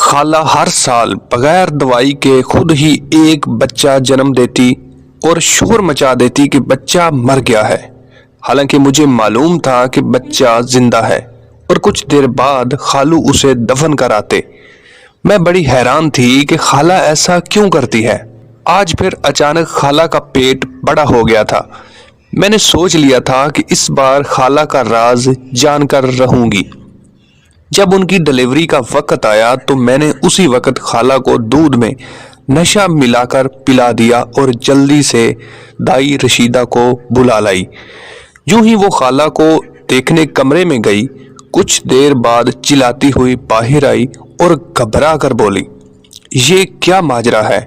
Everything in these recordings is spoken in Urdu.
خالہ ہر سال بغیر دوائی کے خود ہی ایک بچہ جنم دیتی اور شور مچا دیتی کہ بچہ مر گیا ہے، حالانکہ مجھے معلوم تھا کہ بچہ زندہ ہے، اور کچھ دیر بعد خالو اسے دفن کر آتے۔ میں بڑی حیران تھی کہ خالہ ایسا کیوں کرتی ہے۔ آج پھر اچانک خالہ کا پیٹ بڑا ہو گیا تھا۔ میں نے سوچ لیا تھا کہ اس بار خالہ کا راز جان کر رہوں گی۔ جب ان کی ڈلیوری کا وقت آیا تو میں نے اسی وقت خالہ کو دودھ میں نشہ ملا کر پلا دیا اور جلدی سے دائی رشیدہ کو بلا لائی۔ یوں ہی وہ خالہ کو دیکھنے کمرے میں گئی، کچھ دیر بعد چلاتی ہوئی باہر آئی اور گھبرا کر بولی، یہ کیا ماجرا ہے؟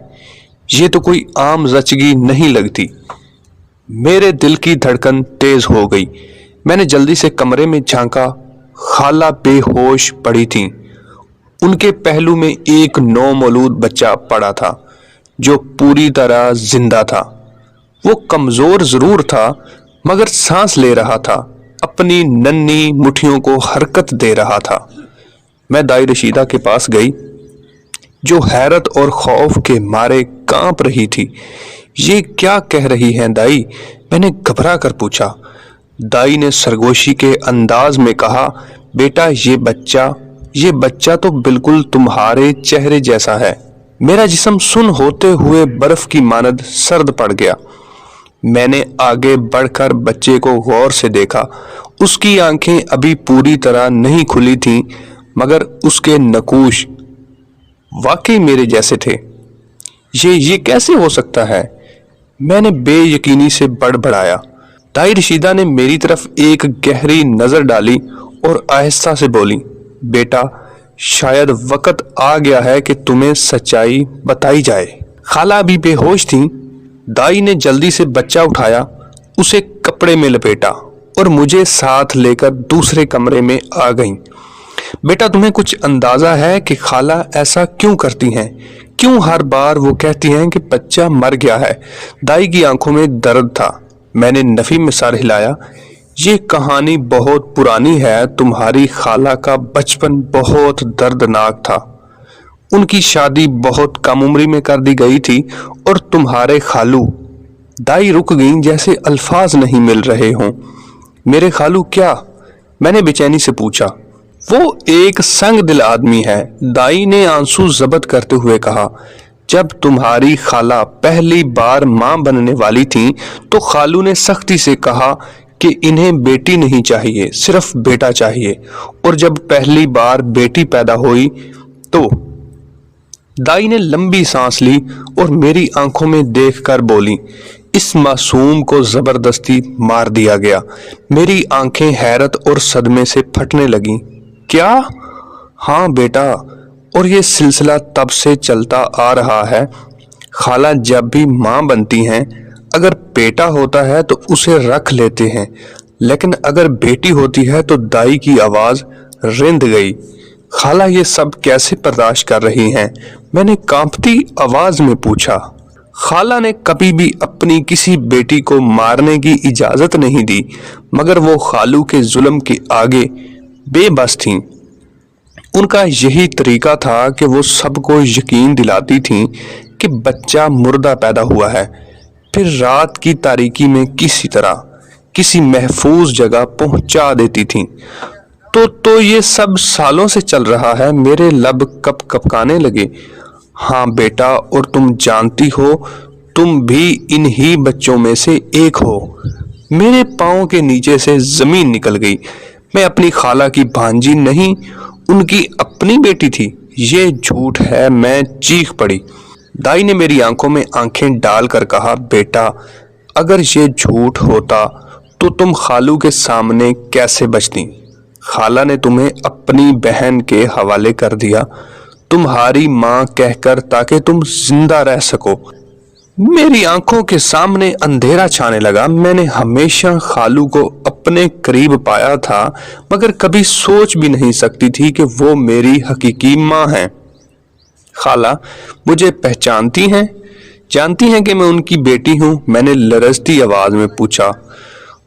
یہ تو کوئی عام زچگی نہیں لگتی۔ میرے دل کی دھڑکن تیز ہو گئی۔ میں نے جلدی سے کمرے میں جھانکا۔ خالہ بے ہوش پڑی تھیں۔ ان کے پہلو میں ایک نومولود بچہ پڑا تھا جو پوری طرح زندہ تھا۔ وہ کمزور ضرور تھا مگر سانس لے رہا تھا، اپنی ننھی مٹھیوں کو حرکت دے رہا تھا۔ میں دائی رشیدہ کے پاس گئی جو حیرت اور خوف کے مارے کانپ رہی تھی۔ یہ کیا کہہ رہی ہیں دائی؟ میں نے گھبرا کر پوچھا۔ دائی نے سرگوشی کے انداز میں کہا، بیٹا یہ بچہ تو بالکل تمہارے چہرے جیسا ہے۔ میرا جسم سن ہوتے ہوئے برف کی مانند سرد پڑ گیا۔ میں نے آگے بڑھ کر بچے کو غور سے دیکھا۔ اس کی آنکھیں ابھی پوری طرح نہیں کھلی تھیں مگر اس کے نقوش واقعی میرے جیسے تھے۔ یہ کیسے ہو سکتا ہے؟ میں نے بے یقینی سے بڑبڑایا۔ دائی رشیدہ نے میری طرف ایک گہری نظر ڈالی اور آہستہ سے بولی، بیٹا شاید وقت آ گیا ہے کہ تمہیں سچائی بتائی جائے۔ خالہ ابھی بے ہوش تھیں۔ دائی نے جلدی سے بچہ اٹھایا، اسے کپڑے میں لپیٹا اور مجھے ساتھ لے کر دوسرے کمرے میں آ گئیں۔ بیٹا تمہیں کچھ اندازہ ہے کہ خالہ ایسا کیوں کرتی ہیں؟ کیوں ہر بار وہ کہتی ہیں کہ بچہ مر گیا ہے؟ دائی کی آنکھوں میں درد تھا۔ میں نے نفی میں سر ہلایا۔ یہ کہانی بہت پرانی ہے۔ تمہاری خالہ کا بچپن بہت دردناک تھا۔ ان کی شادی بہت کم عمری میں کر دی گئی تھی اور تمہارے خالو، دائی رک گئیں جیسے الفاظ نہیں مل رہے ہوں۔ میرے خالو کیا؟ میں نے بے چینی سے پوچھا۔ وہ ایک سنگ دل آدمی ہے، دائی نے آنسو ضبط کرتے ہوئے کہا۔ جب تمہاری خالہ پہلی بار ماں بننے والی تھیں تو خالو نے سختی سے کہا کہ انہیں بیٹی نہیں چاہیے، صرف بیٹا چاہیے، اور جب پہلی بار بیٹی پیدا ہوئی تو دائی نے لمبی سانس لی اور میری آنکھوں میں دیکھ کر بولی، اس معصوم کو زبردستی مار دیا گیا۔ میری آنکھیں حیرت اور صدمے سے پھٹنے لگیں۔ کیا؟ ہاں بیٹا، اور یہ سلسلہ تب سے چلتا آ رہا ہے۔ خالہ جب بھی ماں بنتی ہیں اگر بیٹا ہوتا ہے تو اسے رکھ لیتے ہیں، لیکن اگر بیٹی ہوتی ہے تو دائی کی آواز رند گئی۔ خالہ یہ سب کیسے برداشت کر رہی ہیں؟ میں نے کانپتی آواز میں پوچھا۔ خالہ نے کبھی بھی اپنی کسی بیٹی کو مارنے کی اجازت نہیں دی مگر وہ خالو کے ظلم کے آگے بے بس تھیں۔ ان کا یہی طریقہ تھا کہ وہ سب کو یقین دلاتی تھیں کہ بچہ مردہ پیدا ہوا ہے، پھر رات کی تاریکی میں کسی طرح کسی محفوظ جگہ پہنچا دیتی تھیں۔ تو یہ سب سالوں سے چل رہا ہے۔ میرے لب کپ کپکانے لگے۔ ہاں بیٹا، اور تم جانتی ہو تم بھی انہی بچوں میں سے ایک ہو۔ میرے پاؤں کے نیچے سے زمین نکل گئی۔ میں اپنی خالہ کی بھانجی نہیں، ان کی اپنی بیٹی تھی۔ یہ جھوٹ ہے، میں چیخ پڑی۔ دائی نے میری آنکھوں میں آنکھیں ڈال کر کہا، بیٹا اگر یہ جھوٹ ہوتا تو تم خالو کے سامنے کیسے بچتی؟ خالہ نے تمہیں اپنی بہن کے حوالے کر دیا، تمہاری ماں کہہ کر، تاکہ تم زندہ رہ سکو۔ میری آنکھوں کے سامنے اندھیرا چھانے لگا۔ میں نے ہمیشہ خالو کو اپنے قریب پایا تھا مگر کبھی سوچ بھی نہیں سکتی تھی کہ وہ میری حقیقی ماں ہیں۔ خالہ مجھے پہچانتی ہیں؟ جانتی ہیں کہ میں ان کی بیٹی ہوں؟ میں نے لرزتی آواز میں پوچھا۔